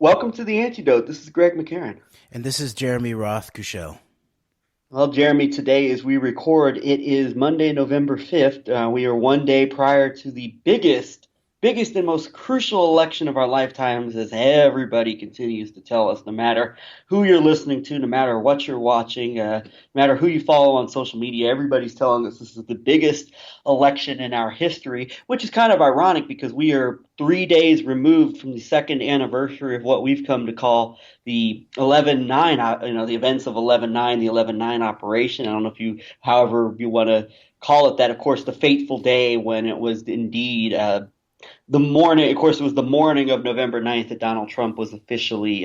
Welcome to the Antidote. This is Greg McCarran. And this is Jeremy Roth Cushel. Well, Jeremy, today as we record, it is Monday, November 5th. We are one day prior to the biggest and most crucial election of our lifetimes, as everybody continues to tell us, no matter who you're listening to, no matter what you're watching, no matter who you follow on social media, everybody's telling us this is the biggest election in our history, which is kind of ironic because we are 3 days removed from the second anniversary of what we've come to call the 11/9, the events of 11/9, the 11/9 operation. I don't know if you, however you want to call it that. Of course, the fateful day when it was indeed the morning. Of course, it was the morning of November 9th that Donald Trump was officially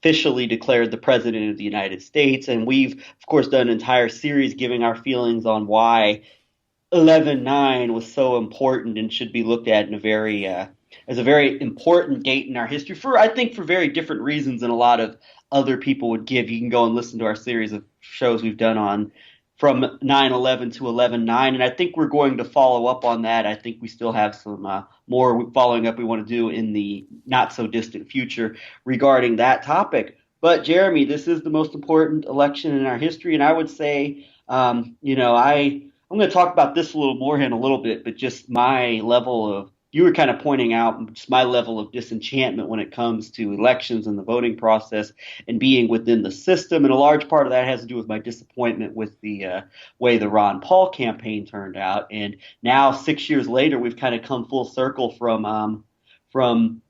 declared the president of the United States. And we've, of course, done an entire series giving our feelings on why 11/9 was so important and should be looked at in a very as a very important date in our history for, I think, for very different reasons than a lot of other people would give. You can go and listen to our series of shows we've done on from 9/11 to 11/9, and I think we're going to follow up on that. I think we still have some more following up we want to do in the not so distant future regarding that topic. But Jeremy, this is the most important election in our history, and I would say, I'm going to talk about this a little more in a little bit, but just my level of, you were kind of pointing out just my level of disenchantment when it comes to elections and the voting process and being within the system. And a large part of that has to do with my disappointment with the way the Ron Paul campaign turned out. And now, 6 years later, we've kind of come full circle from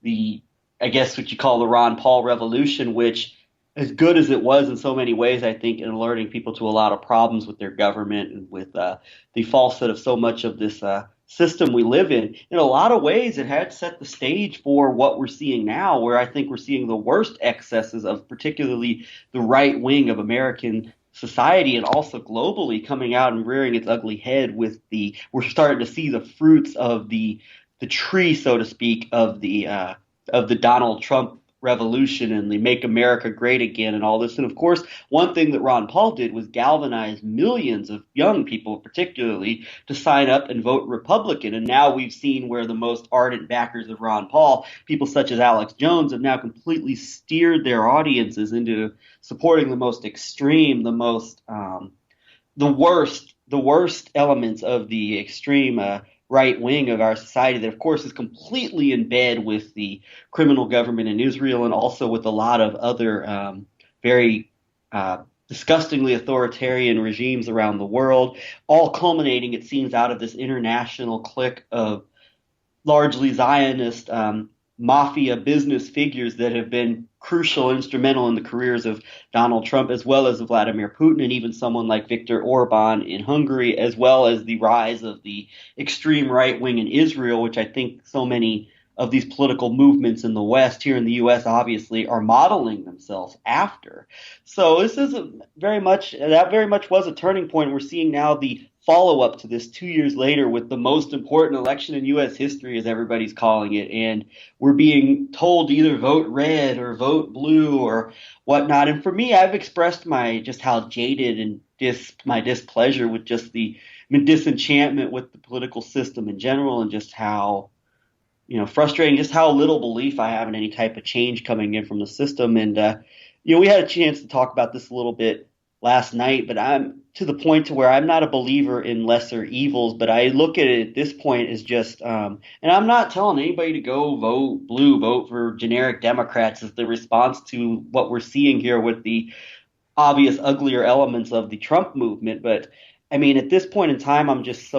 the, I guess what you call the Ron Paul revolution, which, as good as it was in so many ways, I think, in alerting people to a lot of problems with their government and with the falsehood of so much of this system we live in a lot of ways, it had set the stage for what we're seeing now, where I think we're seeing the worst excesses of particularly the right wing of American society and also globally coming out and rearing its ugly head we're starting to see the fruits of the tree, so to speak, of the Donald Trump revolution and the Make America Great Again and all this. And of course, one thing that Ron Paul did was galvanize millions of young people, particularly, to sign up and vote Republican. And now we've seen where the most ardent backers of Ron Paul, people such as Alex Jones, have now completely steered their audiences into supporting the most extreme, the worst elements of the extreme right wing of our society that, of course, is completely in bed with the criminal government in Israel and also with a lot of other very disgustingly authoritarian regimes around the world, all culminating, it seems, out of this international clique of largely Zionist mafia business figures that have been crucial, instrumental in the careers of Donald Trump, as well as Vladimir Putin, and even someone like Viktor Orban in Hungary, as well as the rise of the extreme right wing in Israel, which I think so many of these political movements in the West, here in the U.S., obviously, are modeling themselves after. So this is very much was a turning point. We're seeing now the follow up to this 2 years later with the most important election in U.S. history, as everybody's calling it. And we're being told to either vote red or vote blue or whatnot. And for me, I've expressed just how jaded and my displeasure with just disenchantment with the political system in general, and just how frustrating, just how little belief I have in any type of change coming in from the system. And, we had a chance to talk about this a little bit last night, but I'm to the point to where I'm not a believer in lesser evils, but I look at it at this point as just, and I'm not telling anybody to go vote blue, vote for generic Democrats as the response to what we're seeing here with the obvious uglier elements of the Trump movement. But I mean, at this point in time, I'm just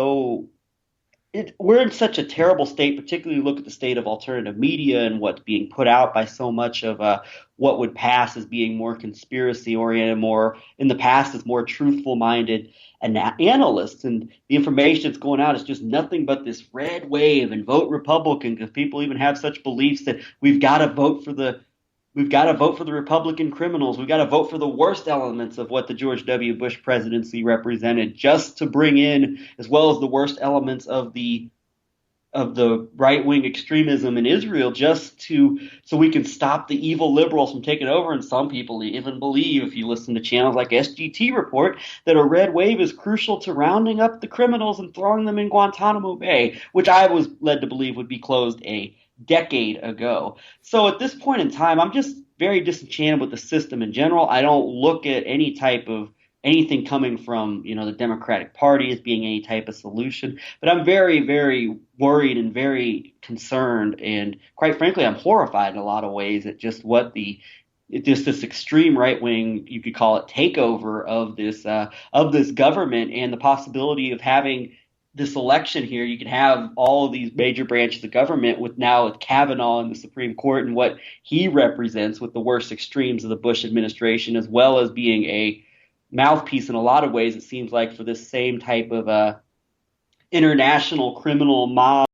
we're in such a terrible state, particularly look at the state of alternative media and what's being put out by so much of what would pass as being more conspiracy oriented, more in the past as more truthful minded analysts. And the information that's going out is just nothing but this red wave and vote Republican, because people even have such beliefs that We've got to vote for the Republican criminals. We've got to vote for the worst elements of what the George W. Bush presidency represented, just to bring in, as well as the worst elements of the right-wing extremism in Israel, so we can stop the evil liberals from taking over. And some people even believe, if you listen to channels like SGT Report, that a red wave is crucial to rounding up the criminals and throwing them in Guantanamo Bay, which I was led to believe would be closed a decade ago. So at this point in time, I'm just very disenchanted with the system in general. I don't look at any type of anything coming from, the Democratic Party as being any type of solution. But I'm very, very worried and very concerned, and quite frankly, I'm horrified in a lot of ways at just what the just this extreme right wing, you could call it, takeover of this government, and the possibility of having this election here. You can have all of these major branches of government with Kavanaugh in the Supreme Court and what he represents with the worst extremes of the Bush administration, as well as being a mouthpiece in a lot of ways, it seems like, for this same type of international criminal mob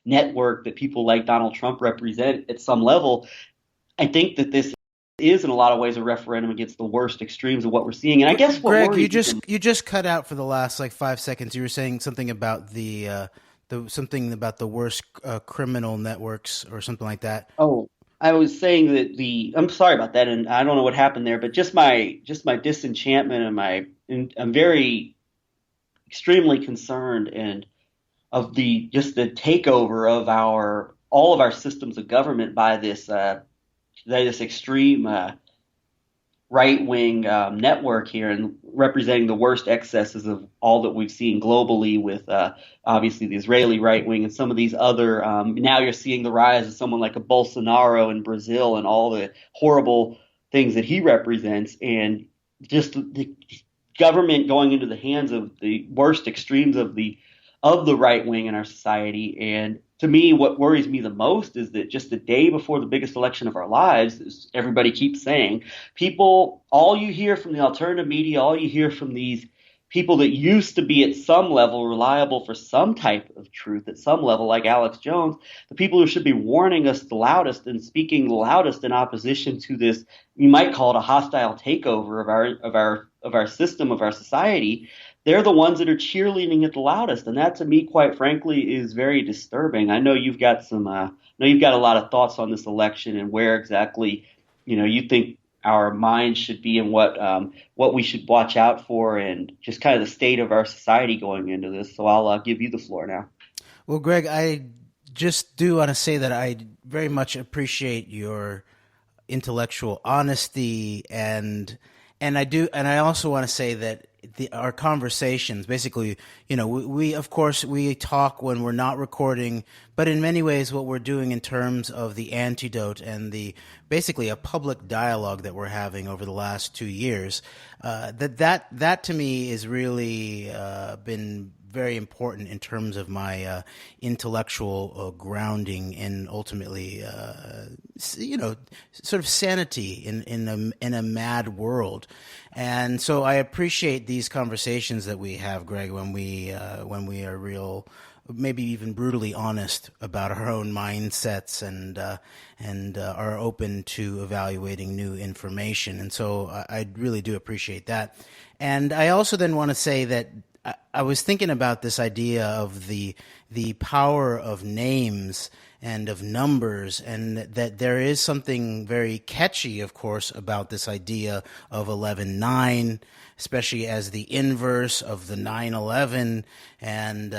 network that people like Donald Trump represent at some level. I think that this is in a lot of ways a referendum against the worst extremes of what we're seeing. And I guess what Greg, worries me, you just cut out for the last like 5 seconds. You were saying something about the worst criminal networks or something like that. oh, I was saying that I'm sorry about that, and I don't know what happened there, but just my disenchantment and I'm very extremely concerned and of the takeover of our all of our systems of government by this extreme right wing network here, and representing the worst excesses of all that we've seen globally with obviously the Israeli right wing and some of these other. Now you're seeing the rise of someone like a Bolsonaro in Brazil and all the horrible things that he represents, and just the government going into the hands of the worst extremes of the right wing in our society. And to me, what worries me the most is that just the day before the biggest election of our lives, as everybody keeps saying, people, all you hear from the alternative media, all you hear from these people that used to be at some level reliable for some type of truth at some level, like Alex Jones, the people who should be warning us the loudest and speaking the loudest in opposition to this, you might call it a hostile takeover of our system, of our society, they're the ones that are cheerleading it the loudest, and that to me, quite frankly, is very disturbing. I know you've got a lot of thoughts on this election and where exactly, you think our minds should be, and what we should watch out for, and just kind of the state of our society going into this. So I'll give you the floor now. Well, Greg, I just do want to say that I very much appreciate your intellectual honesty, and I also want to say that our conversations, basically, we of course we talk when we're not recording, but in many ways what we're doing in terms of the antidote and the basically a public dialogue that we're having over the last 2 years, that to me is really been very important in terms of my intellectual grounding and ultimately, sort of sanity in a mad world. And so I appreciate these conversations that we have, Greg, when we are real, maybe even brutally honest about our own mindsets and are open to evaluating new information. And so I really do appreciate that. And I also then want to say that I was thinking about this idea of the power of names and of numbers, and that there is something very catchy, of course, about this idea of 11-9, especially as the inverse of the 9/11, and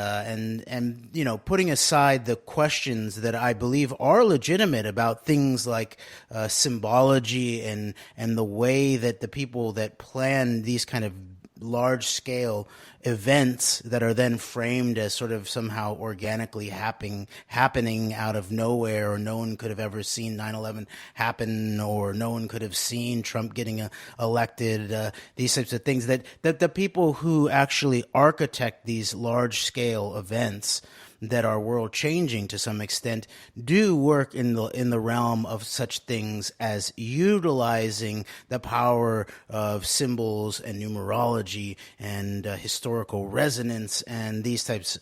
putting aside the questions that I believe are legitimate about things like symbology and the way that the people that plan these kind of large scale events that are then framed as sort of somehow organically happening out of nowhere, or no one could have ever seen 9/11 happen, or no one could have seen Trump getting elected, these types of things, that the people who actually architect these large scale events that are world changing to some extent do work in the realm of such things as utilizing the power of symbols and numerology and historical resonance and these types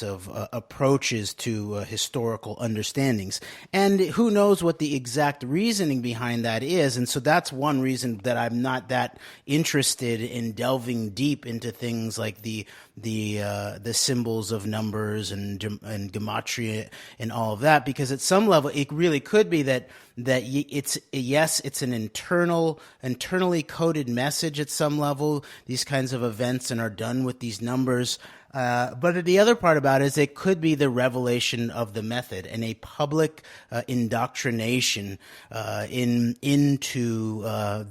of approaches to historical understandings. And who knows what the exact reasoning behind that is. And so that's one reason that I'm not that interested in delving deep into things like the symbols of numbers and gematria and all of that, because at some level it really could be that it's an internally coded message at some level, these kinds of events, and are done with these numbers. But the other part about it is it could be the revelation of the method and a public indoctrination into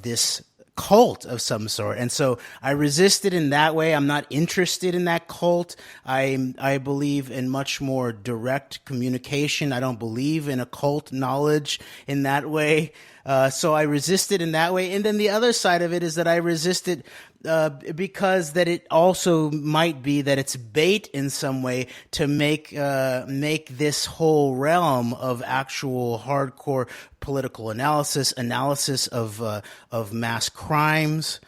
this cult of some sort. And so I resisted in that way. I'm not interested in that cult. I believe in much more direct communication. I don't believe in occult knowledge in that way. So I resisted in that way. And then the other side of it is that I resisted because that it also might be that it's bait in some way to make this whole realm of actual hardcore political analysis of mass crimes,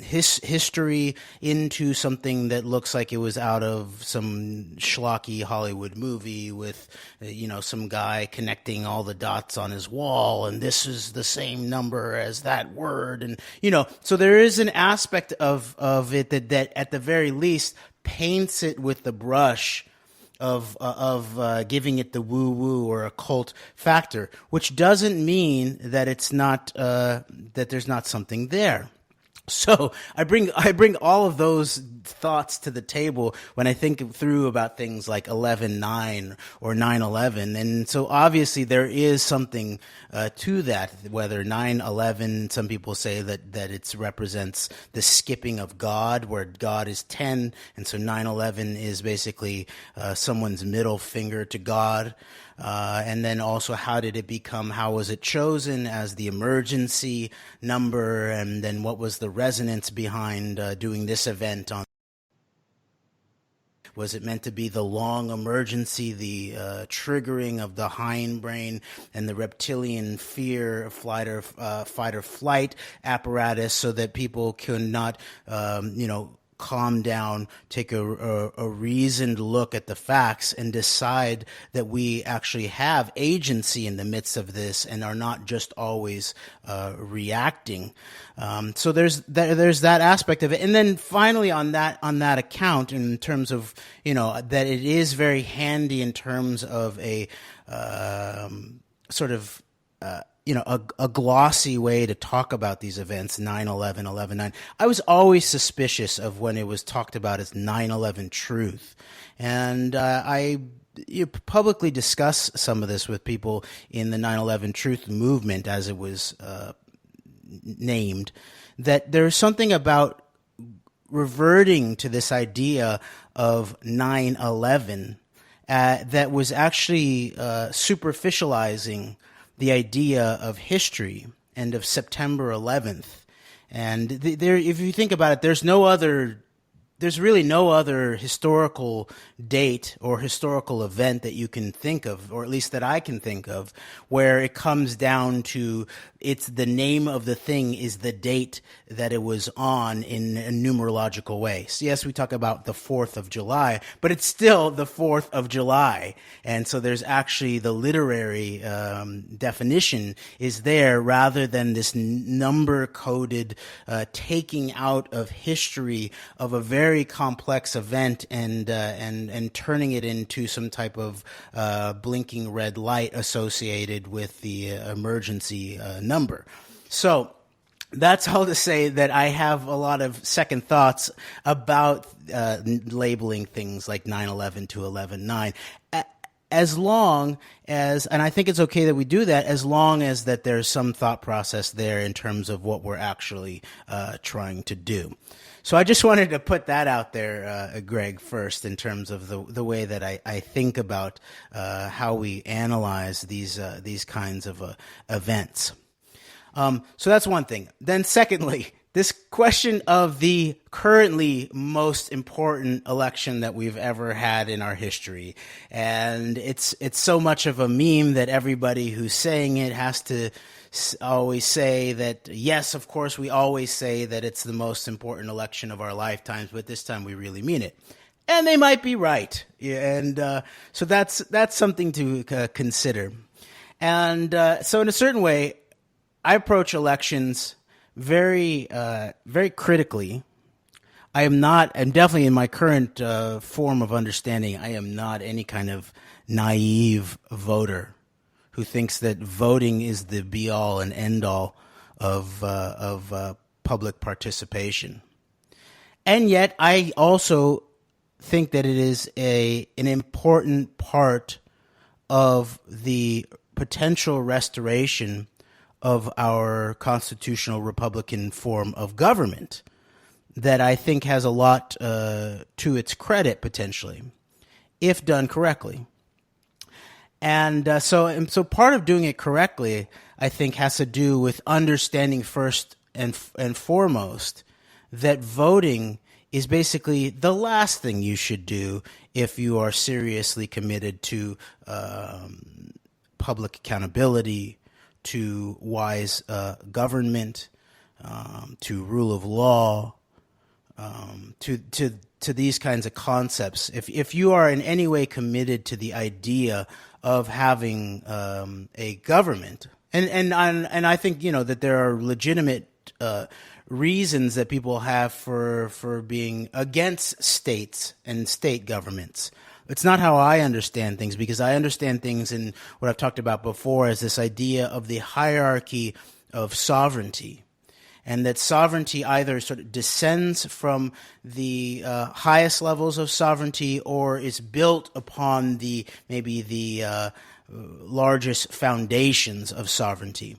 history into something that looks like it was out of some schlocky Hollywood movie with, some guy connecting all the dots on his wall, and this is the same number as that word, and so there is an aspect of it that at the very least paints it with the brush of giving it the woo woo or occult factor, which doesn't mean that it's not that there's not something there. So I bring all of those thoughts to the table when I think through about things like 11/9 or 9/11, and so obviously there is something to that. Whether 9/11, some people say that it represents the skipping of God, where God is 10, and so 9/11 is basically someone's middle finger to God. And then also, how was it chosen as the emergency number? And then what was the resonance behind doing this event on? Was it meant to be the long emergency, the triggering of the hindbrain and the reptilian fear, fight or flight apparatus, so that people could not, calm down, take a reasoned look at the facts, and decide that we actually have agency in the midst of this and are not just always reacting. So there's that aspect of it, and then finally on that account, in terms of that it is very handy in terms of a sort of. A glossy way to talk about these events, 9/11, 11/9. I was always suspicious of when it was talked about as 9/11 truth. And I publicly discuss some of this with people in the 9/11 truth movement, as it was named, that there's something about reverting to this idea of 9/11 that was actually superficializing the idea of history and of September 11th. And if you think about it, there's really no other historical date or historical event that you can think of, or at least that I can think of, where it comes down to it's the name of the thing is the date that it was on in a numerological way. So yes, we talk about the 4th of July, but it's still the 4th of July. And so there's actually the literary definition is there, rather than this number-coded taking out of history of a very complex event and turning it into some type of blinking red light associated with the emergency number. So that's all to say that I have a lot of second thoughts about labeling things like 9/11 to 11/9. As long as, and I think it's okay that we do that, as long as that there's some thought process there in terms of what we're actually trying to do. So I just wanted to put that out there, Greg, first, in terms of the way that I think about how we analyze these kinds of events. So that's one thing. Then secondly, this question of the currently most important election that we've ever had in our history. And it's so much of a meme that everybody who's saying it has to always say that, yes, of course, we always say that it's the most important election of our lifetimes, but this time we really mean it. And they might be right. And so that's something to consider. And so in a certain way, I approach elections very, very critically. I'm definitely in my current form of understanding, I am not any kind of naive voter who thinks that voting is the be-all and end-all of public participation. And yet I also think that it is an important part of the potential restoration of our constitutional republican form of government that I think has a lot to its credit potentially, if done correctly. And so part of doing it correctly, I think, has to do with understanding first and foremost that voting is basically the last thing you should do if you are seriously committed to public accountability, to wise government, to rule of law, to these kinds of concepts. If you are in any way committed to the idea of having a government, and I think that there are legitimate reasons that people have for being against states and state governments. It's not how I understand things, because I understand things in what I've talked about before as this idea of the hierarchy of sovereignty. And that sovereignty either sort of descends from the highest levels of sovereignty, or is built upon maybe the largest foundations of sovereignty.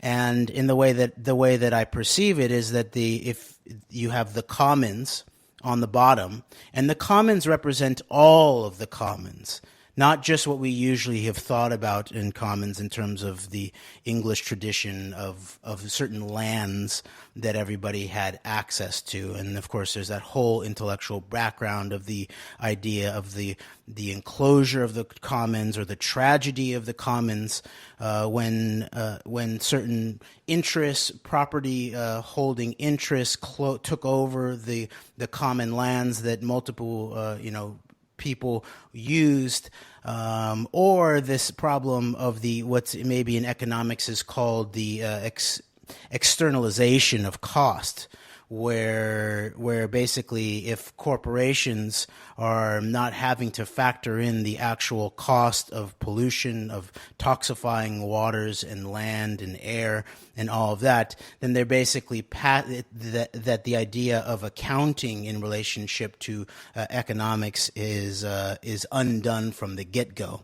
And in the way that I perceive it is that if you have the commons on the bottom, and the commons represent all of the commons, not just what we usually have thought about in commons in terms of the English tradition of certain lands that everybody had access to. And of course, there's that whole intellectual background of the idea of the enclosure of the commons, or the tragedy of the commons, when certain interests, property holding interests, took over the common lands that multiple people used, or this problem of what's maybe in economics is called the externalization of cost, where basically if corporations are not having to factor in the actual cost of pollution, of toxifying waters and land and air and all of that, then they're basically that the idea of accounting in relationship to economics is undone from the get-go.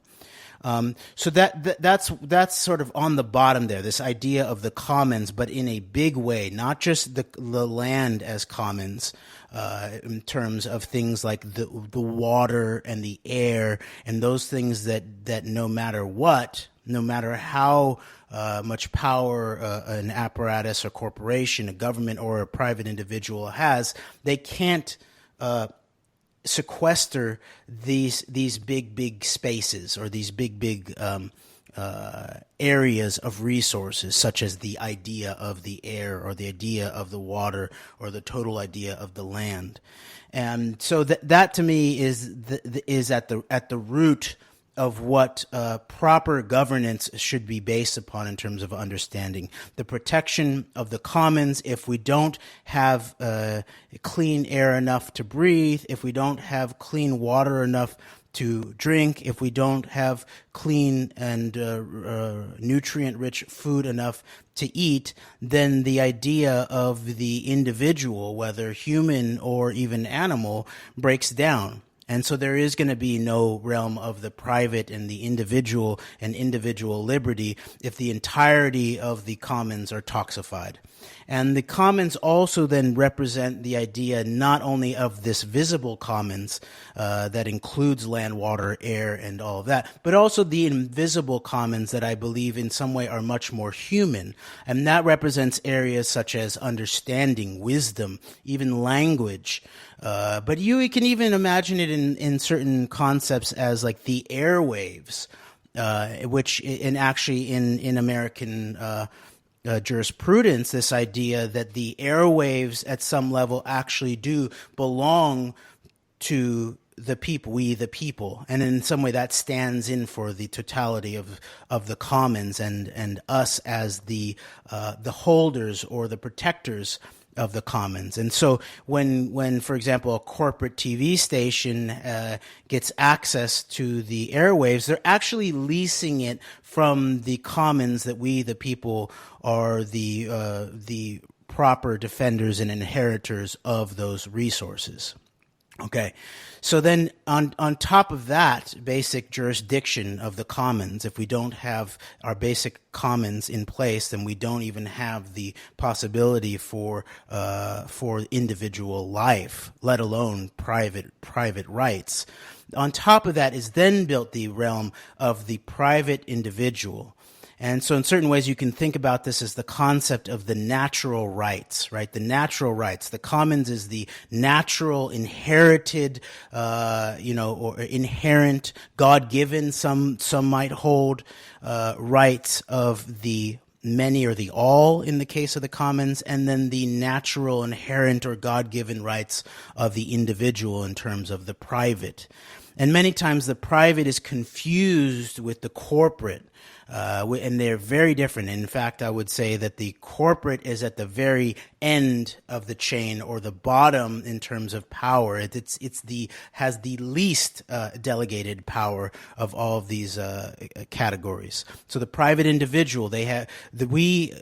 So that's sort of on the bottom there, this idea of the commons, but in a big way, not just the land as commons, in terms of things like the water and the air and those things that no matter what, no matter how much power an apparatus or corporation, a government or a private individual has, they can't sequester these big spaces, or these big areas of resources, such as the idea of the air, or the idea of the water, or the total idea of the land. And so that to me is at the root of what proper governance should be based upon in terms of understanding the protection of the commons. If we don't have clean air enough to breathe, if we don't have clean water enough to drink, if we don't have clean and nutrient-rich food enough to eat, then the idea of the individual, whether human or even animal, breaks down. And so there is going to be no realm of the private and the individual and individual liberty if the entirety of the commons are toxified. And the commons also then represent the idea not only of this visible commons that includes land, water, air, and all of that, but also the invisible commons that I believe in some way are much more human. And that represents areas such as understanding, wisdom, even language. But you can even imagine it in certain concepts as like the airwaves, which actually in American jurisprudence, this idea that the airwaves at some level actually do belong to the people, we the people, and in some way that stands in for the totality of the commons and us as the holders or the protectors of the commons. And so when for example, a corporate TV station gets access to the airwaves, they're actually leasing it from the commons that we, the people, are the proper defenders and inheritors of those resources. Okay. So then on top of that basic jurisdiction of the commons, if we don't have our basic commons in place, then we don't even have the possibility for individual life, let alone private rights. On top of that is then built the realm of the private individual. And so in certain ways, you can think about this as the concept of the natural rights, right? The natural rights. The commons is the natural, inherited, or inherent, God-given, some might hold, rights of the many or the all in the case of the commons, and then the natural, inherent, or God-given rights of the individual in terms of the private. And many times the private is confused with the corporate. And they're very different. In fact, I would say that the corporate is at the very end of the chain, or the bottom in terms of power. Has the least delegated power of all of these categories. So the private individual, we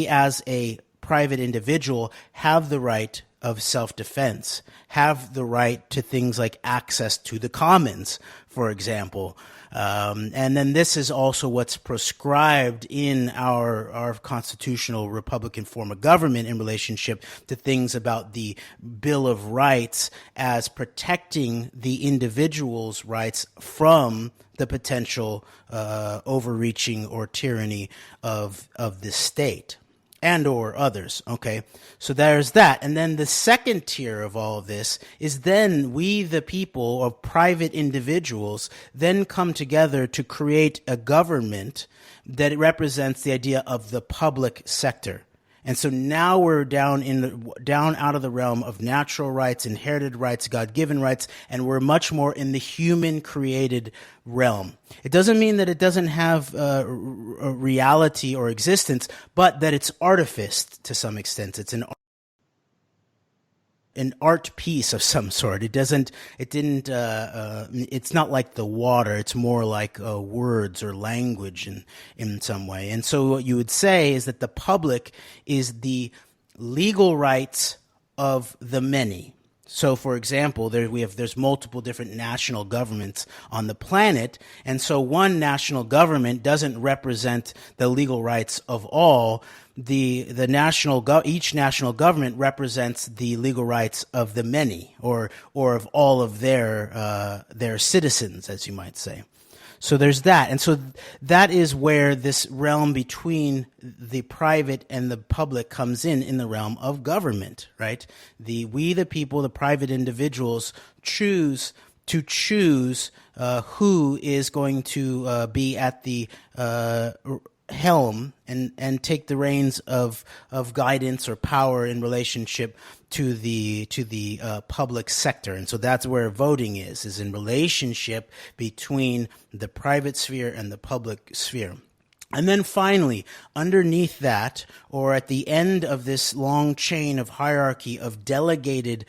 as a private individual have the right of self-defense, have the right to things like access to the commons, for example. And then this is also what's prescribed in our constitutional Republican form of government in relationship to things about the Bill of Rights as protecting the individual's rights from the potential overreaching or tyranny of the state and or others. Okay, so there's that. And then the second tier of all of this is then we, the people, or private individuals, then come together to create a government that represents the idea of the public sector. And so now we're down out of the realm of natural rights, inherited rights, God-given rights, and we're much more in the human-created realm. It doesn't mean that it doesn't have a reality or existence, but that it's artificed to some extent. It's an art piece of some sort. It's not like the water. It's more like words or language in some way. And so what you would say is that the public is the legal rights of the many. So, for example, there's multiple different national governments on the planet, and so one national government doesn't represent the legal rights of all. Each national government represents the legal rights of the many, or of all of their citizens, as you might say. So there's that. And so that is where this realm between the private and the public comes in the realm of government, right? We, the people, the private individuals, choose who is going to be at the helm and take the reins of guidance or power in relationship to the public sector. And so that's where voting is in relationship between the private sphere and the public sphere. And then finally, underneath that, or at the end of this long chain of hierarchy of delegated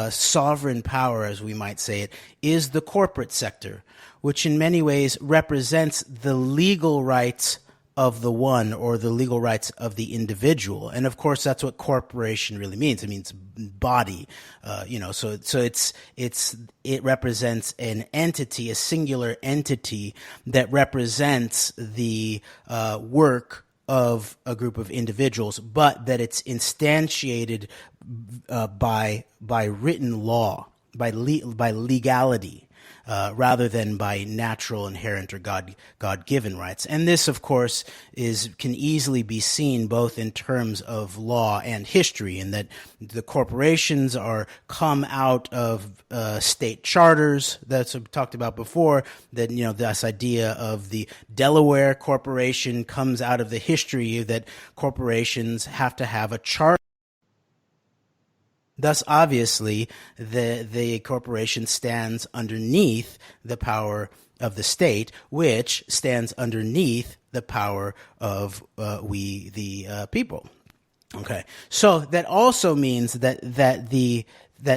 sovereign power, as we might say it, is the corporate sector, which in many ways represents the legal rights of the one, or the legal rights of the individual. And of course, that's what corporation really means. It means body, so it represents an entity, a singular entity that represents the work of a group of individuals, but that it's instantiated by written law, by legality. Rather than by natural, inherent, or God-given rights. And this, of course, can easily be seen both in terms of law and history, in that the corporations come out of state charters that's talked about before, that, this idea of the Delaware Corporation comes out of the history that corporations have to have a charter. Thus, obviously, the corporation stands underneath the power of the state, which stands underneath the power of we, the people. Okay, so that also means that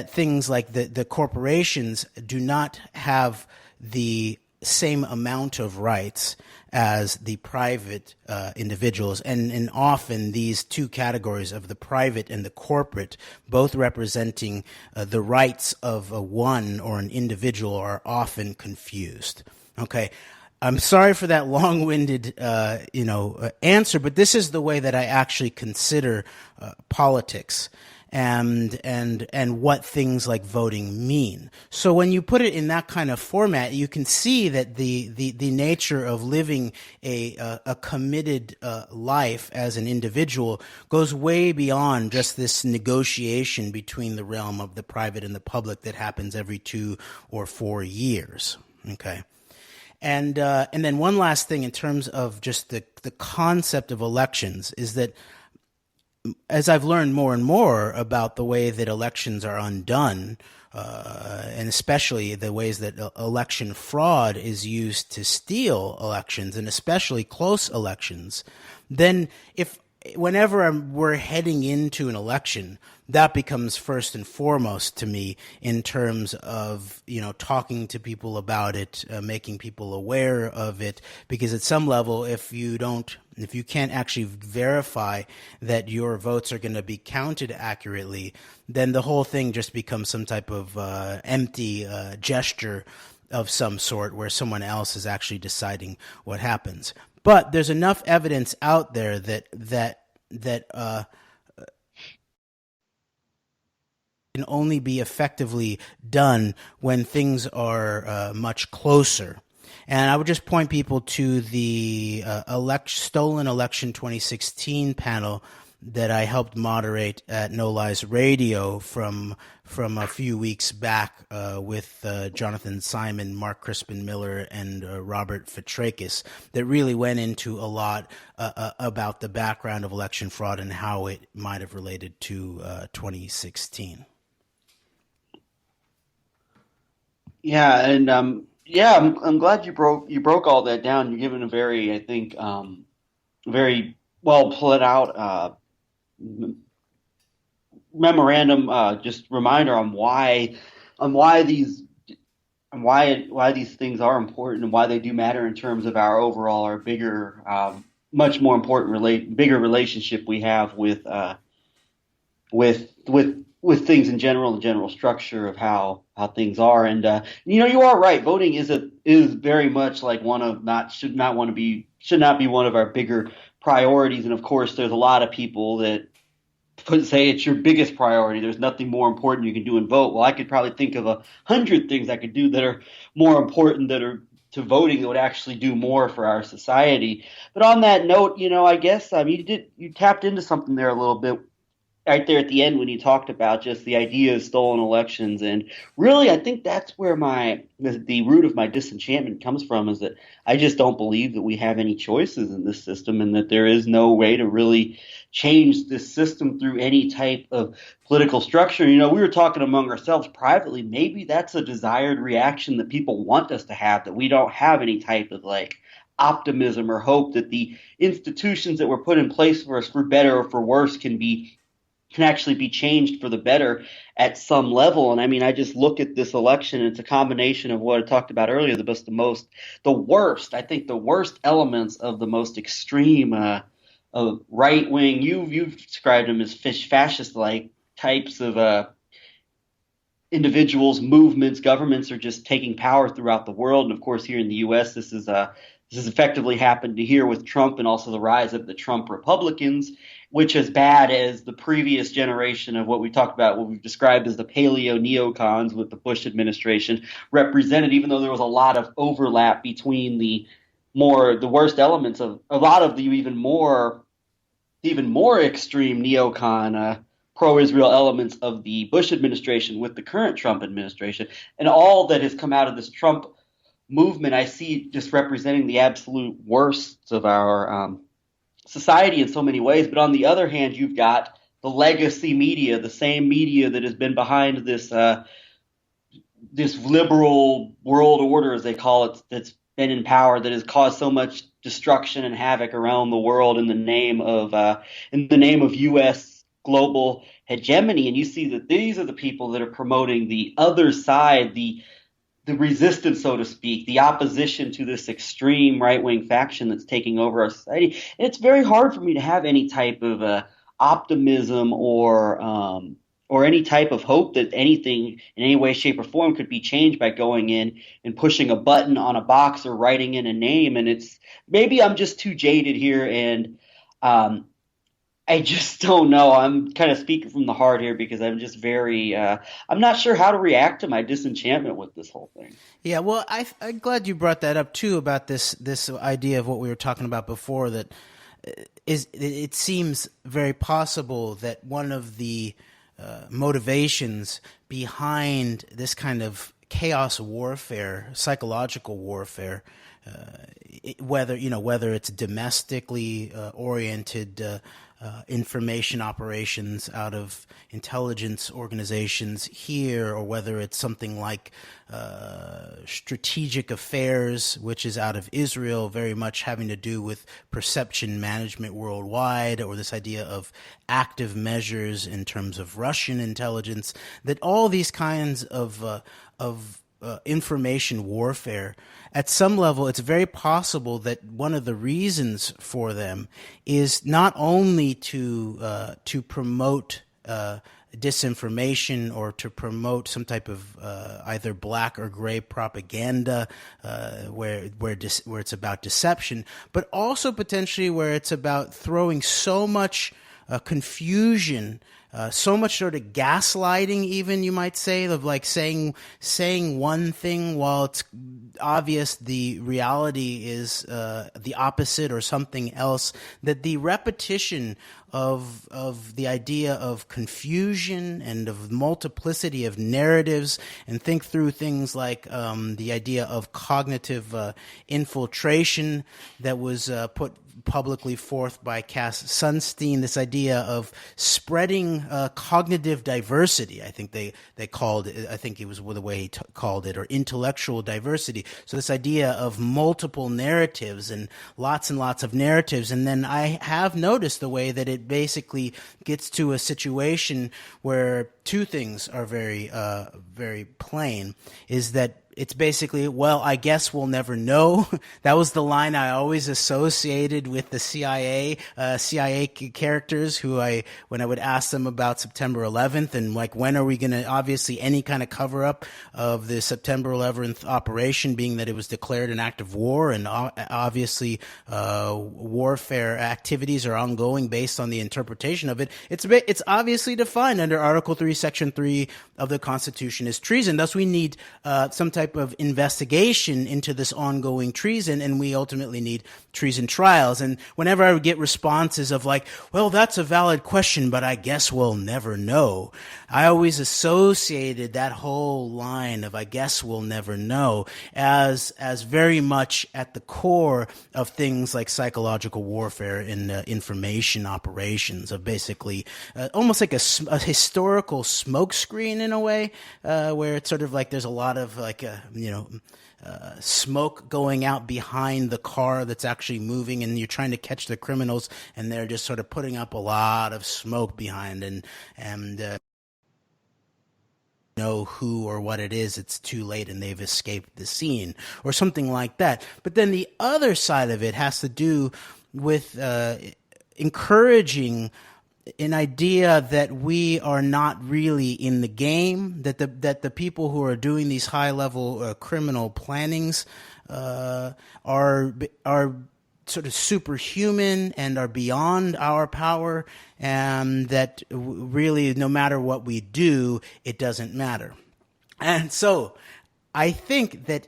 things like the corporations do not have the same amount of rights as the private individuals. And often these two categories of the private and the corporate, both representing the rights of a one or an individual, are often confused. Okay. I'm sorry for that long-winded, answer, but this is the way that I actually consider politics and what things like voting mean. So when you put it in that kind of format, you can see that the nature of living a committed life as an individual goes way beyond just this negotiation between the realm of the private and the public that happens every 2 or 4 years. Okay. And then one last thing in terms of just the concept of elections is that as I've learned more and more about the way that elections are undone, and especially the ways that election fraud is used to steal elections, and especially close elections, then whenever we're heading into an election, that becomes first and foremost to me in terms of, talking to people about it, making people aware of it, because at some level, if you can't actually verify that your votes are going to be counted accurately, then the whole thing just becomes some type of empty gesture of some sort where someone else is actually deciding what happens. But there's enough evidence out there that can only be effectively done when things are much closer. And I would just point people to the Stolen Election 2016 panel that I helped moderate at No Lies Radio from a few weeks back with Jonathan Simon, Mark Crispin Miller, and Robert Fitrakis, that really went into a lot about the background of election fraud and how it might have related to 2016. Yeah, and I'm glad you broke all that down. You're giving a very, I think, very well put out memorandum, just reminder on why these why these things are important and why they do matter in terms of our overall, our bigger, much more important bigger relationship we have with things in general, the general structure of how things are. And you are right. Voting is very much like should not be one of our bigger priorities. And of course, there's a lot of people that could say it's your biggest priority. There's nothing more important you can do and vote. Well, I could probably think of 100 things I could do that are more important that are to voting that would actually do more for our society. But on that note, I guess you tapped into something there a little bit right there at the end when you talked about just the idea of stolen elections. And really, I think that's where the root of my disenchantment comes from, is that I just don't believe that we have any choices in this system and that there is no way to really change this system through any type of political structure. We were talking among ourselves privately. Maybe that's a desired reaction that people want us to have, that we don't have any type of optimism or hope that the institutions that were put in place for us, for better or for worse, can actually be changed for the better at some level. And I mean, I just look at this election, and it's a combination of what I talked about earlier, the worst elements of the most extreme right wing. You've described them as fascist-like types of individuals, movements, governments are just taking power throughout the world. And of course, here in the U.S., this has effectively happened here with Trump and also the rise of the Trump Republicans, which as bad as the previous generation of what we talked about, what we've described as the paleo neocons with the Bush administration represented, even though there was a lot of overlap between the worst elements of a lot of the even more extreme neocon pro-Israel elements of the Bush administration with the current Trump administration, and all that has come out of this Trump movement, I see just representing the absolute worst of our society in so many ways. But on the other hand, you've got the legacy media, the same media that has been behind this liberal world order, as they call it, that's been in power, that has caused so much destruction and havoc around the world in the name of U.S. global hegemony. And you see that these are the people that are promoting the other side, the the resistance, so to speak, the opposition to this extreme right wing faction that's taking over our society. And it's very hard for me to have any type of optimism or any type of hope that anything in any way, shape, or form could be changed by going in and pushing a button on a box or writing in a name. And it's maybe I'm just too jaded here, and I just don't know. I'm kind of speaking from the heart here because I'm just very, I'm not sure how to react to my disenchantment with this whole thing. Yeah, well, I'm glad you brought that up too about this idea of what we were talking about before. That is, it seems very possible that one of the motivations behind this kind of chaos warfare, psychological warfare, whether it's domestically oriented information operations out of intelligence organizations here, or whether it's something like strategic affairs, which is out of Israel, very much having to do with perception management worldwide, or this idea of active measures in terms of Russian intelligence, that all these kinds of information warfare, at some level, it's very possible that one of the reasons for them is not only to promote disinformation or to promote some type of either black or gray propaganda, where it's about deception, but also potentially where it's about throwing so much confusion, so much sort of gaslighting, even you might say, of like saying one thing while it's obvious the reality is the opposite or something else. That the repetition of the idea of confusion and of multiplicity of narratives, and think through things like the idea of cognitive infiltration that was put publicly forth by Cass Sunstein, this idea of spreading cognitive diversity. I think they called it, I think it was the way he called it, or intellectual diversity. So this idea of multiple narratives and lots of narratives. And then I have noticed the way that it basically gets to a situation where two things are very, very plain, is that it's basically, well, I guess we'll never know. That was the line I always associated with the CIA characters when I would ask them about September 11th and like, when are we going to, obviously any kind of cover up of the September 11th operation being that it was declared an act of war, and obviously warfare activities are ongoing based on the interpretation of it. It's obviously defined under Article 3, Section 3 of the Constitution as treason. Thus, we need some type of investigation into this ongoing treason, and we ultimately need treason trials. And whenever I would get responses of like, well, that's a valid question, but I guess we'll never know, I always associated that whole line of I guess we'll never know as very much at the core of things like psychological warfare and information operations, of basically almost like a historical smokescreen in a way, where it's sort of like there's a lot of like smoke going out behind the car that's actually moving, and you're trying to catch the criminals, and they're just sort of putting up a lot of smoke behind, and know who or what it is, it's too late and they've escaped the scene, or something like that. But then the other side of it has to do with encouraging an idea that we are not really in the game, that the people who are doing these high level criminal plannings are sort of superhuman and are beyond our power, and that really no matter what we do, it doesn't matter. And so I think that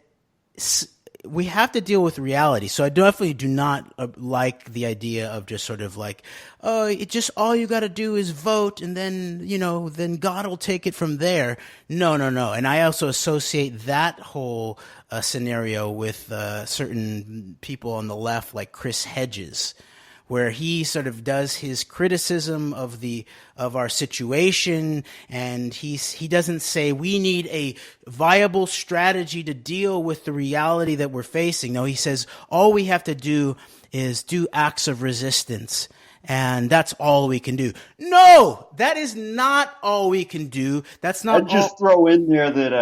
we have to deal with reality. So I definitely do not like the idea of just sort of like, oh, it just, all you got to do is vote, and then, then God will take it from there. No. And I also associate that whole scenario with certain people on the left, like Chris Hedges, where he sort of does his criticism of our situation, and he doesn't say we need a viable strategy to deal with the reality that we're facing. No, he says all we have to do is do acts of resistance. and that's all we can do. No, that is not all we can do. That's not I'd just all. throw in there that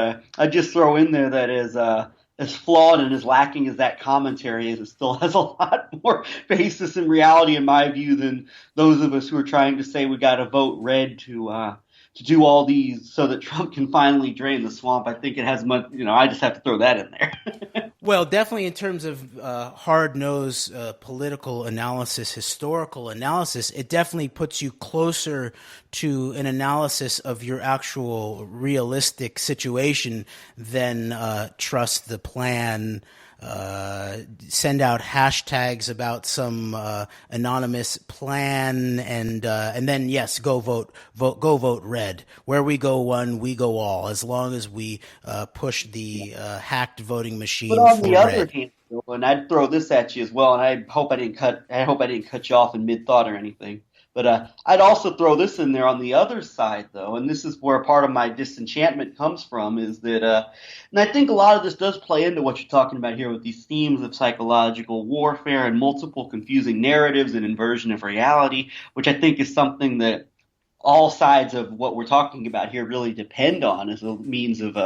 as flawed and as lacking as that commentary is, it still has a lot more basis in reality, in my view, than those of us who are trying to say we got to vote red to do all these so that Trump can finally drain the swamp. I think it has much. I just have to throw that in there. Well, definitely in terms of hard-nosed political analysis, historical analysis, it definitely puts you closer to an analysis of your actual realistic situation than trust the plan, send out hashtags about some anonymous plan, and then yes, go vote red. Where we go one, we go all. As long as we push the hacked voting But machine on for the other red. hand, and I'd throw this at you as well, and I hope I didn't cut you off in mid thought or anything. But I'd also throw this in there on the other side, though, and this is where part of my disenchantment comes from, is that, and I think a lot of this does play into what you're talking about here with these themes of psychological warfare and multiple confusing narratives and inversion of reality, which I think is something that all sides of what we're talking about here really depend on as a means of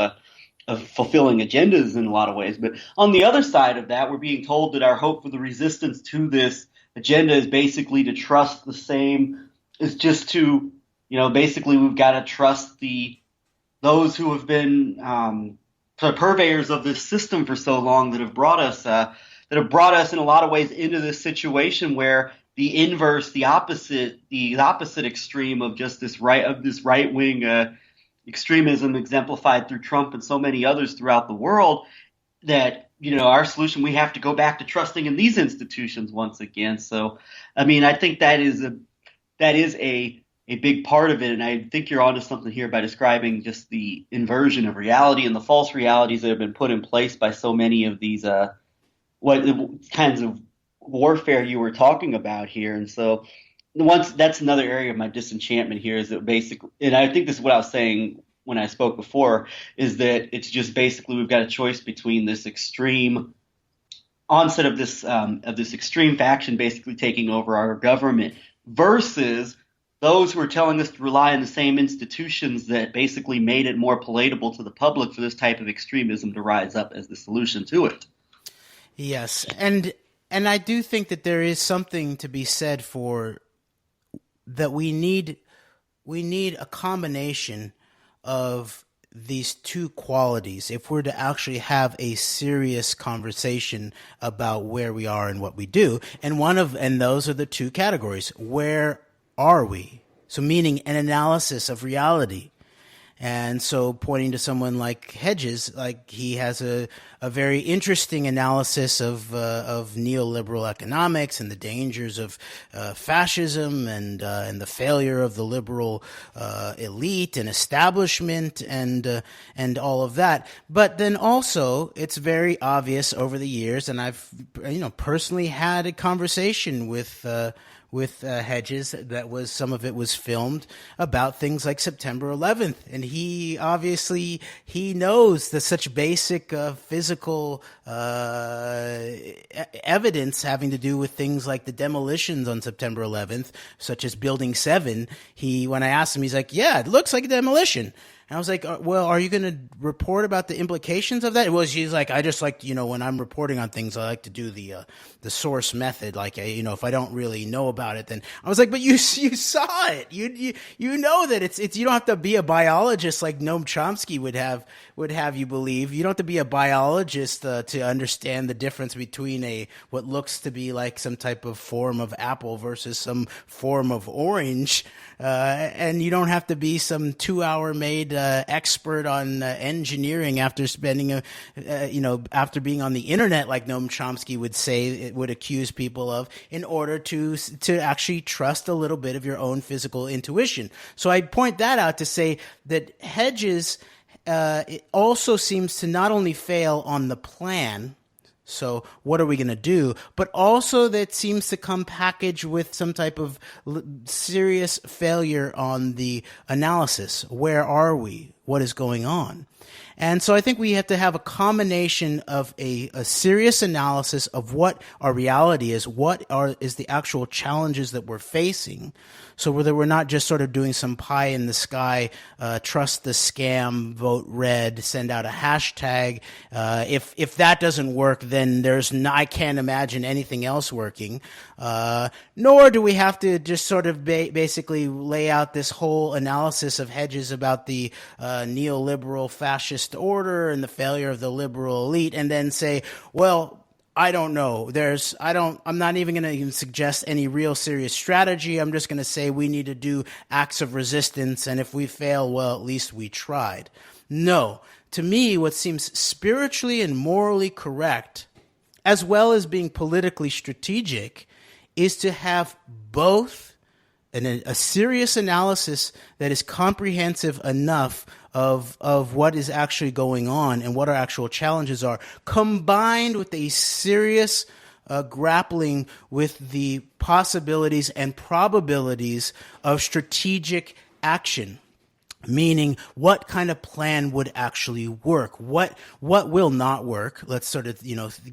fulfilling agendas in a lot of ways. But on the other side of that, we're being told that our hope for the resistance to this agenda is basically to trust the same, is just to, basically we've got to trust those who have been purveyors of this system for so long that have brought us in a lot of ways into this situation where the inverse, the opposite extreme of just this right wing extremism exemplified through Trump and so many others throughout the world, that our solution, we have to go back to trusting in these institutions once again. So I mean, I think that is a big part of it, and I think you're onto something here by describing just the inversion of reality and the false realities that have been put in place by so many of these what kinds of warfare you were talking about here. And so once, that's another area of my disenchantment here, is that basically, and I think this is what I was saying when I spoke before, is that it's just basically we've got a choice between this extreme onset of this extreme faction basically taking over our government versus those who are telling us to rely on the same institutions that basically made it more palatable to the public for this type of extremism to rise up as the solution to it. Yes, and I do think that there is something to be said for that. We need a combination of these two qualities if we're to actually have a serious conversation about where we are and what we do. And those are the two categories. Where are we? So meaning an analysis of reality. And so pointing to someone like Hedges, like he has a very interesting analysis of neoliberal economics and the dangers of fascism and the failure of the liberal elite and establishment and all of that. But then also it's very obvious over the years, and I've personally had a conversation with Hedges, that was, some of it was filmed, about things like September 11th, and he obviously knows that such basic physical evidence having to do with things like the demolitions on September 11th, such as Building 7. When I asked him, he's like, "Yeah, it looks like a demolition." And I was like, well, are you going to report about the implications of that? She's like, I just like, when I'm reporting on things, I like to do the source method. Like, if I don't really know about it, then I was like, but you saw it. You know that it's, you don't have to be a biologist like Noam Chomsky would have you believe. You don't have to be a biologist to understand the difference between what looks to be like some type of form of apple versus some form of orange. And you don't have to be some 2-hour made expert on engineering after spending after being on the internet, like Noam Chomsky would accuse people of, in order to actually trust a little bit of your own physical intuition. So I point that out to say that Hedges it also seems to not only fail on the plan. So what are we going to do? But also that seems to come packaged with some type of serious failure on the analysis. Where are we? what is going on. And so I think we have to have a combination of a serious analysis of what our reality is, is the actual challenges that we're facing, so whether we're not just sort of doing some pie in the sky, trust the scam, vote red, send out a hashtag. If that doesn't work, then I can't imagine anything else working. Nor do we have to just sort of basically lay out this whole analysis of Hedges about the neoliberal fascist order and the failure of the liberal elite, and then say, well, I don't know. I'm not even going to even suggest any real serious strategy. I'm just going to say we need to do acts of resistance, and if we fail, well, at least we tried. No. To me, what seems spiritually and morally correct, as well as being politically strategic, is to have both a serious analysis that is comprehensive enough of what is actually going on and what our actual challenges are, combined with a serious grappling with the possibilities and probabilities of strategic action. Meaning, what kind of plan would actually work? What will not work? Let's sort of,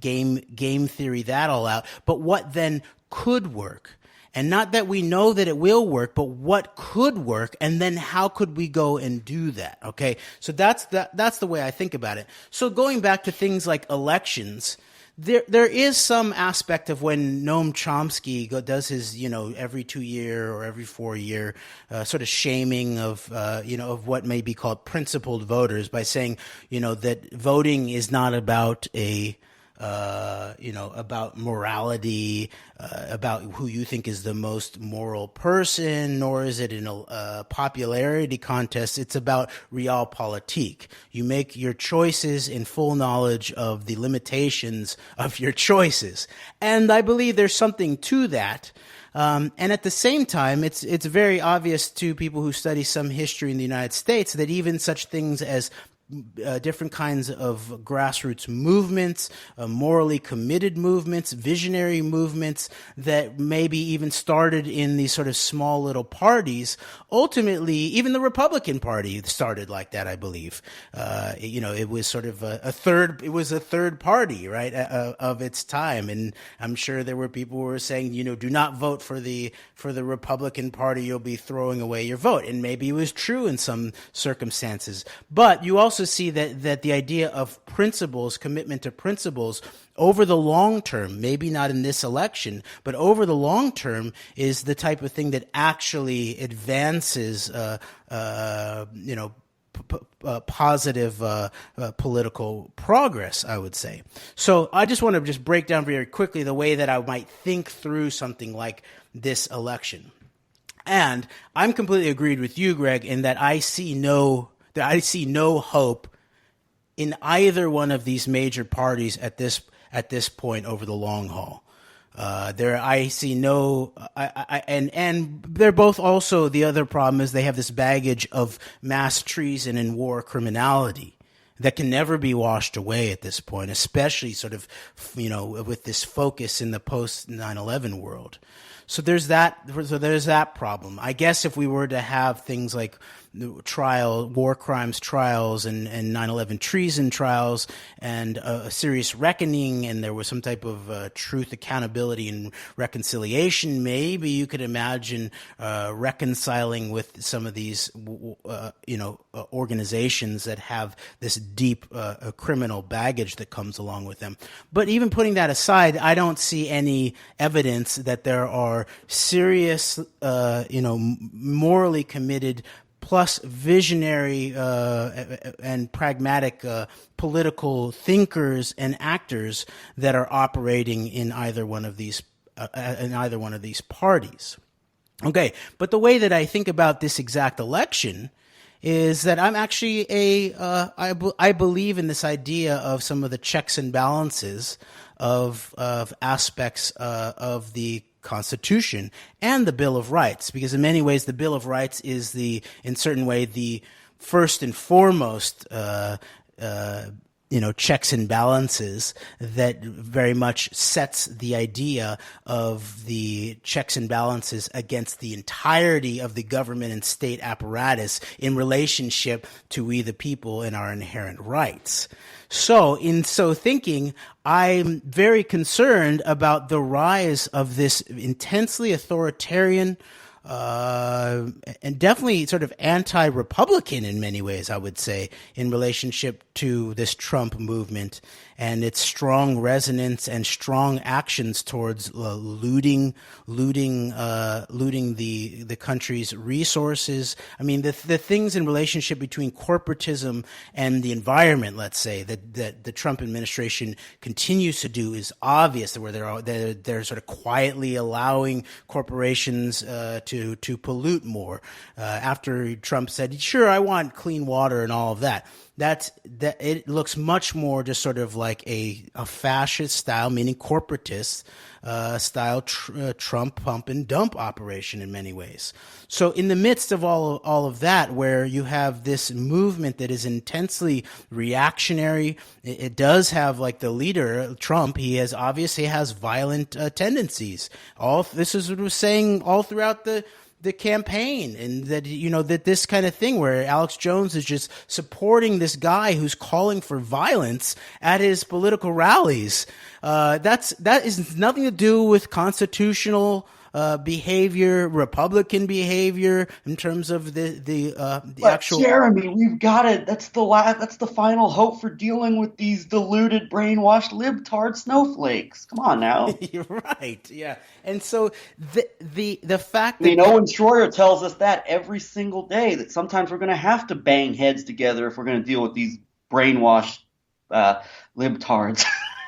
game theory that all out. But what then could work? And not that we know that it will work, but what could work, and then how could we go and do that? Okay, so that's the way I think about it. So going back to things like elections, there is some aspect of when Noam Chomsky does his every 2 year or every 4 year sort of shaming of of what may be called principled voters, by saying that voting is not about about morality, about who you think is the most moral person, nor is it in a popularity contest. It's about realpolitik. You make your choices in full knowledge of the limitations of your choices. And I believe there's something to that. And at the same time, it's very obvious to people who study some history in the United States that even such things as different kinds of grassroots movements, morally committed movements, visionary movements that maybe even started in these sort of small little parties. Ultimately, even the Republican Party started like that, I believe. It was sort of a third party, right, of its time. And I'm sure there were people who were saying, do not vote for the Republican Party, you'll be throwing away your vote. And maybe it was true in some circumstances. But you also see that the idea of principles, commitment to principles over the long term, maybe not in this election, but over the long term, is the type of thing that actually advances, positive political progress, I would say. So I just want to just break down very quickly the way that I might think through something like this election. And I'm completely agreed with you, Greg, in that I see no hope in either one of these major parties at this point over the long haul. I see no, and they're both also, the other problem is they have this baggage of mass treason and war criminality that can never be washed away at this point, especially sort of, with this focus in the post 9/11 world. So there's that problem. I guess if we were to have things like war crimes trials and 9/11 treason trials and a serious reckoning, and there was some type of truth, accountability, and reconciliation, maybe you could imagine reconciling with some of these organizations that have this deep criminal baggage that comes along with them. But even putting that aside, I don't see any evidence that there are serious, morally committed plus visionary and pragmatic political thinkers and actors that are operating in either one of these parties. Okay, but the way that I think about this exact election is that I'm actually I believe in this idea of some of the checks and balances of aspects of the Constitution and the Bill of Rights, because in many ways the Bill of Rights is in certain way the first and foremost checks and balances that very much sets the idea of the checks and balances against the entirety of the government and state apparatus in relationship to we the people and our inherent rights. So, in so thinking, I'm very concerned about the rise of this intensely authoritarian, and definitely sort of anti-Republican in many ways, I would say, in relationship to this Trump movement and its strong resonance and strong actions towards looting the country's resources. I mean, the things in relationship between corporatism and the environment, let's say, that the Trump administration continues to do is obvious, where they're sort of quietly allowing corporations to pollute more. After Trump said, "Sure, I want clean water and all of that." That it looks much more just sort of like a fascist style, meaning corporatist style Trump pump and dump operation in many ways. So in the midst of all of that, where you have this movement that is intensely reactionary, it does have, like, the leader Trump. He obviously has violent tendencies. This is what we're saying all throughout the campaign, and that that this kind of thing where Alex Jones is just supporting this guy who's calling for violence at his political rallies. That is nothing to do with constitutional behavior, Republican behavior in terms of the actual. Jeremy, we've got it. That's the final hope for dealing with these deluded, brainwashed libtard snowflakes. Come on now. You're right. Yeah. And so the fact that Owen Schroyer tells us that every single day, that sometimes we're going to have to bang heads together if we're going to deal with these brainwashed libtards.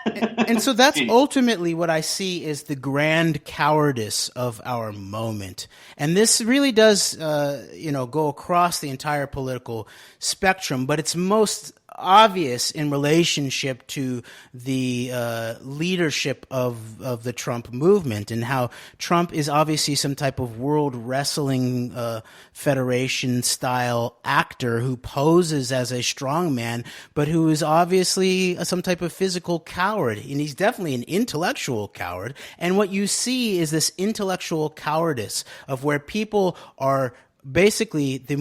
And so that's ultimately what I see is the grand cowardice of our moment. And this really does, go across the entire political spectrum, but it's most obvious in relationship to the leadership of the Trump movement, and how Trump is obviously some type of World Wrestling Federation style actor who poses as a strongman, but who is obviously some type of physical coward, and he's definitely an intellectual coward. And what you see is this intellectual cowardice of where people are basically the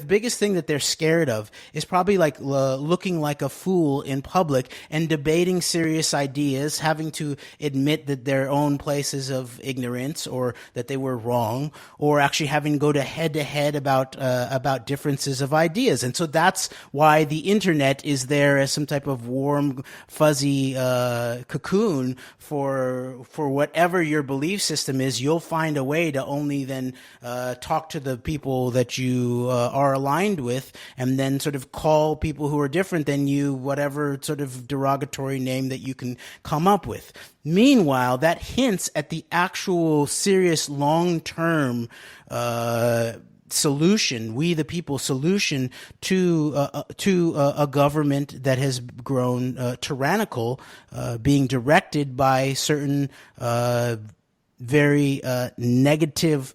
biggest thing that they're scared of is probably like looking like a fool in public and debating serious ideas, having to admit that their own places of ignorance or that they were wrong, or actually having to go to head about differences of ideas. And so that's why the internet is there as some type of warm, fuzzy cocoon for whatever your belief system is. You'll find a way to only then talk to the people that you are aligned with, and then sort of call people who are different than you whatever sort of derogatory name that you can come up with. Meanwhile, that hints at the actual serious long-term solution, we the people solution to a government that has grown tyrannical, being directed by certain very negative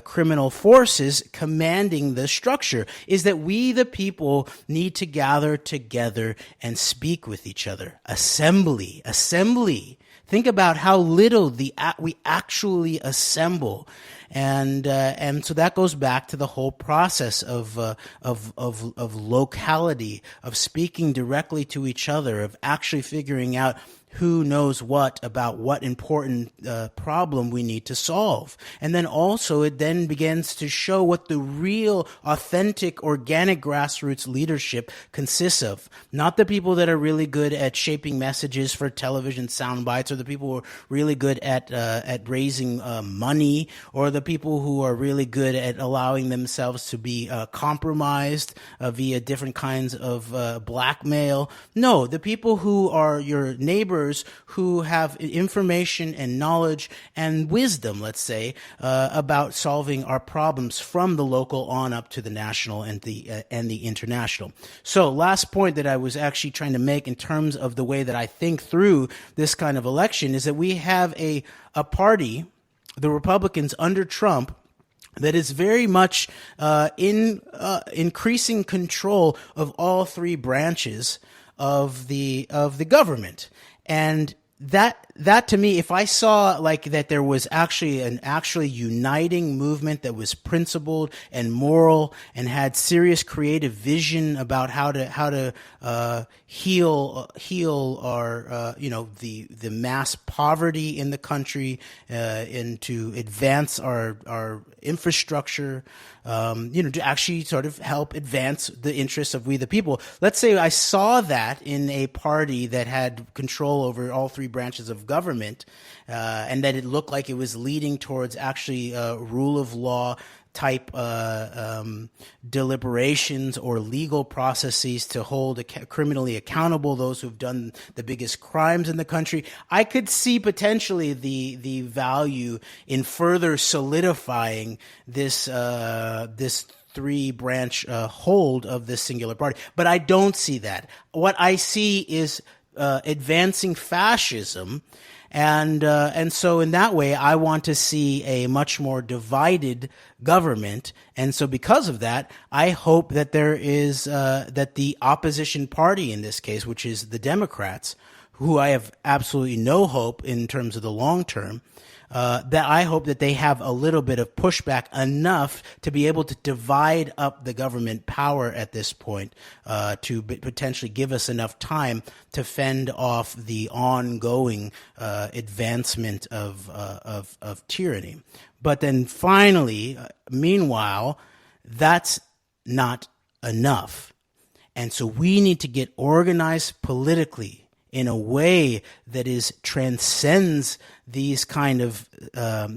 criminal forces commanding the structure, is that we the people need to gather together and speak with each other. Assembly. Think about how little we actually assemble. And so that goes back to the whole process of locality, of speaking directly to each other, of actually figuring out who knows what about what important problem we need to solve. And then also it then begins to show what the real, authentic, organic grassroots leadership consists of. Not the people that are really good at shaping messages for television sound bites, or the people who are really good at raising money, or the people who are really good at allowing themselves to be compromised via different kinds of blackmail. No, the people who are your neighbors, who have information and knowledge and wisdom, let's say, about solving our problems from the local on up to the national and the international. So last point that I was actually trying to make in terms of the way that I think through this kind of election is that we have a party, the Republicans under Trump, that is very much in increasing control of all three branches of the government. And that to me, if I saw like that there was actually an actually uniting movement that was principled and moral and had serious creative vision about how to heal our the mass poverty in the country, and to advance our infrastructure, to actually sort of help advance the interests of we the people. Let's say I saw that in a party that had control over all three branches of government, and that it looked like it was leading towards actually rule of law type deliberations or legal processes to hold criminally accountable those who've done the biggest crimes in the country. I could see potentially the value in further solidifying this three branch hold of this singular party, but I don't see that. What I see is advancing fascism. And so in that way, I want to see a much more divided government. And so because of that, I hope that there is, that the opposition party in this case, which is the Democrats, who I have absolutely no hope in terms of the long term, that I hope that they have a little bit of pushback enough to be able to divide up the government power at this point, to potentially give us enough time to fend off the ongoing advancement of tyranny. But then finally, meanwhile, that's not enough. And so we need to get organized politically in a way that transcends these kind of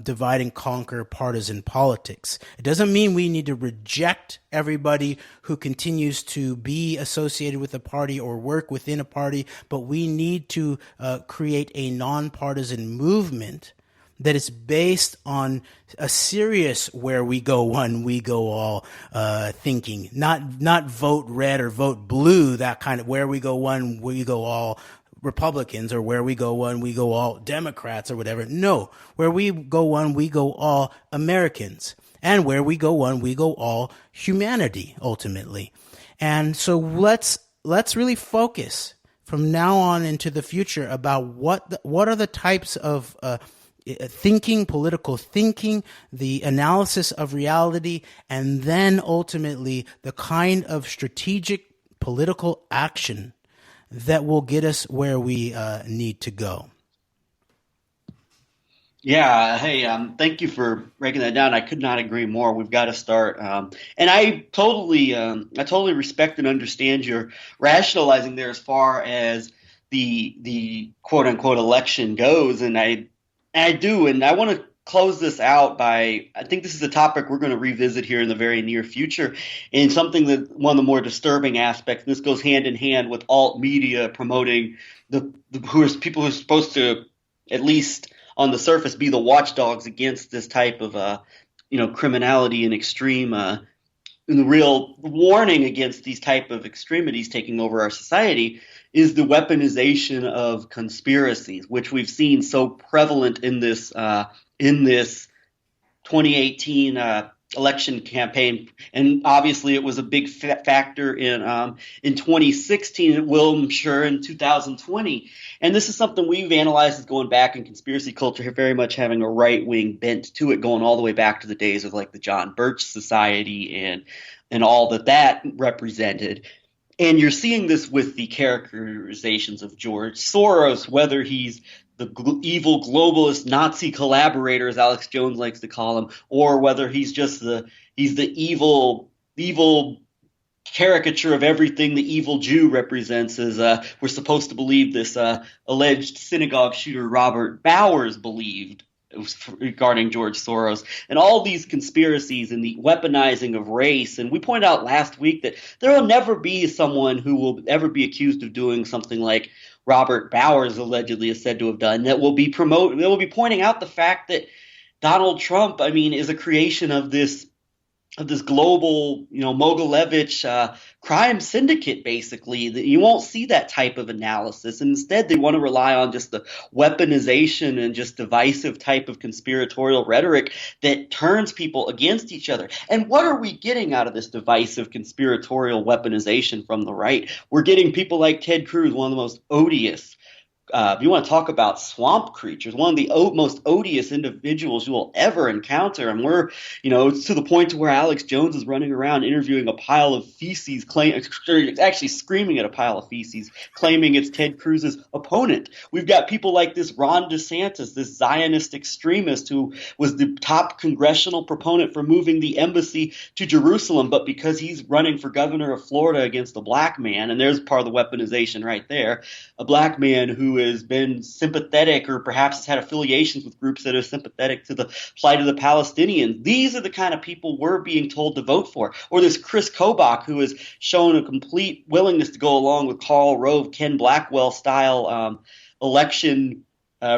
divide and conquer partisan politics. It doesn't mean we need to reject everybody who continues to be associated with a party or work within a party, but we need to create a nonpartisan movement that is based on a serious where we go one, we go all thinking, not vote red or vote blue, that kind of where we go one, we go all Republicans, or where we go one, we go all Democrats or whatever. No, where we go one, we go all Americans. And where we go one, we go all humanity, ultimately. And so let's really focus from now on into the future about what are the types of thinking, political thinking, the analysis of reality, and then ultimately the kind of strategic political action that will get us where we need to go. Yeah, hey, thank you for breaking that down. I could not agree more. We've got to start, and I totally respect and understand your rationalizing there as far as the quote unquote election goes, and I do, and I want to close this out by, I think this is a topic we're going to revisit here in the very near future, and something that one of the more disturbing aspects, and this goes hand in hand with alt media promoting people who are supposed to, at least on the surface, be the watchdogs against this type of criminality and extreme and the real warning against these type of extremities taking over our society, is the weaponization of conspiracies, which we've seen so prevalent in this 2018 election campaign, and obviously it was a big factor in 2016. It will, I'm sure, in 2020. And this is something we've analyzed as going back in conspiracy culture, very much having a right wing bent to it, going all the way back to the days of like the John Birch Society and all that represented. And you're seeing this with the characterizations of George Soros, whether he's the evil globalist Nazi collaborator, as Alex Jones likes to call him, or whether he's just the evil caricature of everything the evil Jew represents, as we're supposed to believe this alleged synagogue shooter Robert Bowers believed regarding George Soros, and all these conspiracies and the weaponizing of race. And we pointed out last week that there will never be someone who will ever be accused of doing something like Robert Bowers allegedly is said to have done that will be pointing out the fact that Donald Trump, is a creation of this of this global, Mogilevich crime syndicate, basically. That you won't see that type of analysis. And instead, they want to rely on just the weaponization and just divisive type of conspiratorial rhetoric that turns people against each other. And what are we getting out of this divisive conspiratorial weaponization from the right? We're getting people like Ted Cruz, one of the most odious, if you want to talk about swamp creatures, one of the most odious individuals you will ever encounter. And it's to the point to where Alex Jones is running around interviewing a pile of feces, actually screaming at a pile of feces, claiming it's Ted Cruz's opponent. We've got people like this Ron DeSantis, this Zionist extremist who was the top congressional proponent for moving the embassy to Jerusalem, but because he's running for governor of Florida against a black man, and there's part of the weaponization right there, a black man who has been sympathetic or perhaps has had affiliations with groups that are sympathetic to the plight of the Palestinians. These are the kind of people we're being told to vote for. Or this Chris Kobach, who has shown a complete willingness to go along with Karl Rove, Ken Blackwell style election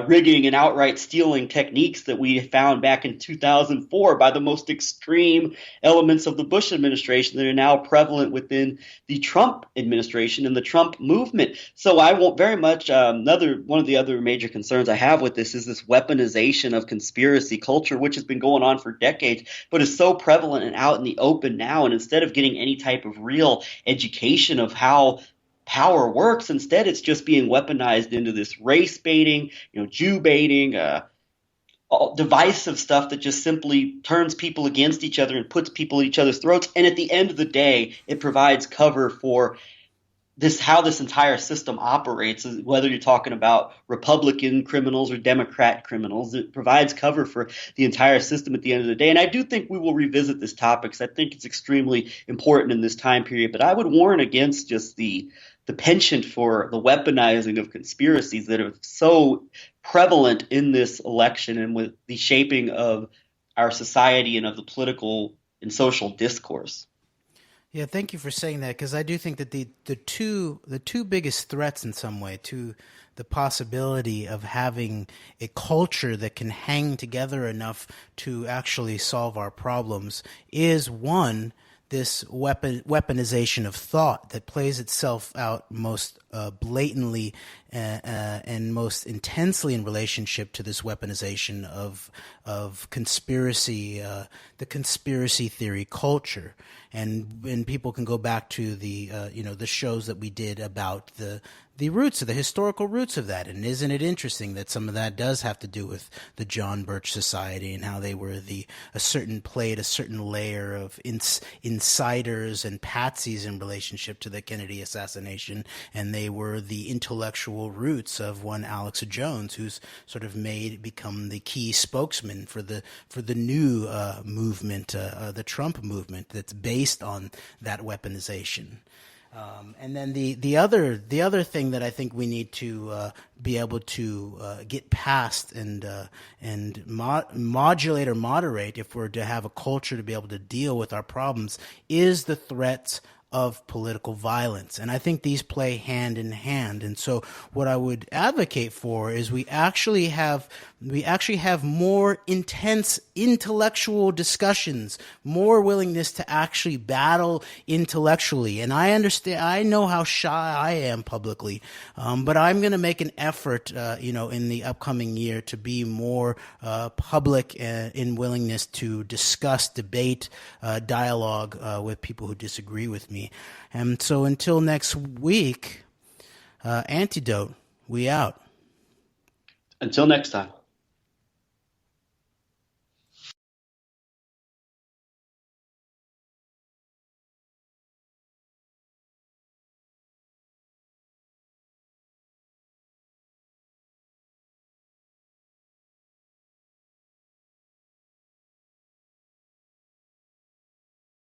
rigging and outright stealing techniques that we found back in 2004 by the most extreme elements of the Bush administration that are now prevalent within the Trump administration and the Trump movement. So I won't very much one of the other major concerns I have with this is this weaponization of conspiracy culture, which has been going on for decades, but is so prevalent and out in the open now. And instead of getting any type of real education of how power works, instead it's just being weaponized into this race baiting, Jew baiting, divisive stuff that just simply turns people against each other and puts people at each other's throats. And at the end of the day, it provides cover for how this entire system operates, whether you're talking about Republican criminals or Democrat criminals. It provides cover for the entire system at the end of the day. And I do think we will revisit this topic because I think it's extremely important in this time period. But I would warn against just the penchant for the weaponizing of conspiracies that are so prevalent in this election and with the shaping of our society and of the political and social discourse. Yeah, thank you for saying that, because I do think that the two biggest threats in some way to the possibility of having a culture that can hang together enough to actually solve our problems is, one, this weaponization of thought that plays itself out most blatantly and most intensely in relationship to this weaponization of conspiracy, the conspiracy theory culture. And people can go back to the shows that we did about the roots of the historical roots of that. And isn't it interesting that some of that does have to do with the John Birch Society and how they were played a certain layer of insiders and patsies in relationship to the Kennedy assassination, and they were the intellectual roots of one Alex Jones, who's sort of become the key spokesman for the new movement, the Trump movement, that's based on that weaponization. And then the other thing that I think we need to be able to get past and modulate or moderate, if we're to have a culture to be able to deal with our problems, is the threats of political violence. And I think these play hand in hand. And so what I would advocate for is we actually have more intense intellectual discussions, more willingness to actually battle intellectually. And I know how shy I am publicly, but I'm going to make an effort, in the upcoming year to be more public in willingness to discuss, debate, dialogue with people who disagree with me. And so until next week, Antidote, we out. Until next time.